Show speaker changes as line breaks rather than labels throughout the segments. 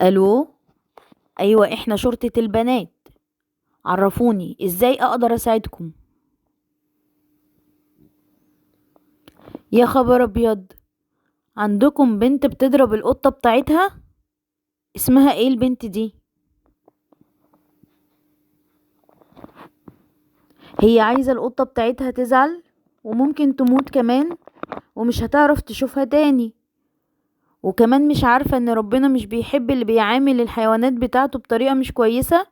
الو. ايوه، احنا شرطة البنات. عرفوني ازاي اقدر اساعدكم. يا خبر ابيض، عندكم بنت بتضرب القطة بتاعتها؟ اسمها ايه البنت دي؟ هي عايزة القطة بتاعتها تزعل وممكن تموت كمان، ومش هتعرف تشوفها تاني، وكمان مش عارفة ان ربنا مش بيحب اللي بيعامل الحيوانات بتاعته بطريقة مش كويسة.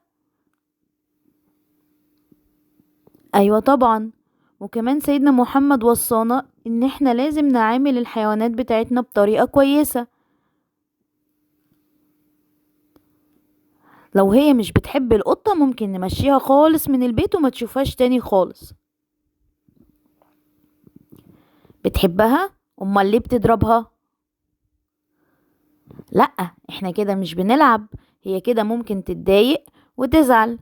ايوه طبعا، وكمان سيدنا محمد وصانا ان احنا لازم نعامل الحيوانات بتاعتنا بطريقة كويسة. لو هي مش بتحب القطة ممكن نمشيها خالص من البيت وما تشوفهاش تاني خالص. بتحبها؟ امال ليه بتضربها؟ لا، احنا كده مش بنلعب، هي كده ممكن تتضايق وتزعل.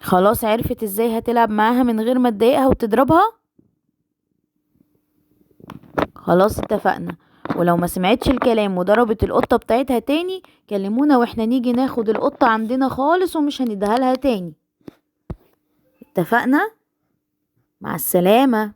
خلاص، عرفت ازاي هتلعب معاها من غير ما تضايقها وتضربها. خلاص اتفقنا، ولو ما سمعتش الكلام وضربت القطة بتاعتها تاني كلمونا واحنا نيجي ناخد القطة عندنا خالص ومش هنديها لها تاني. اتفقنا. مع السلامة.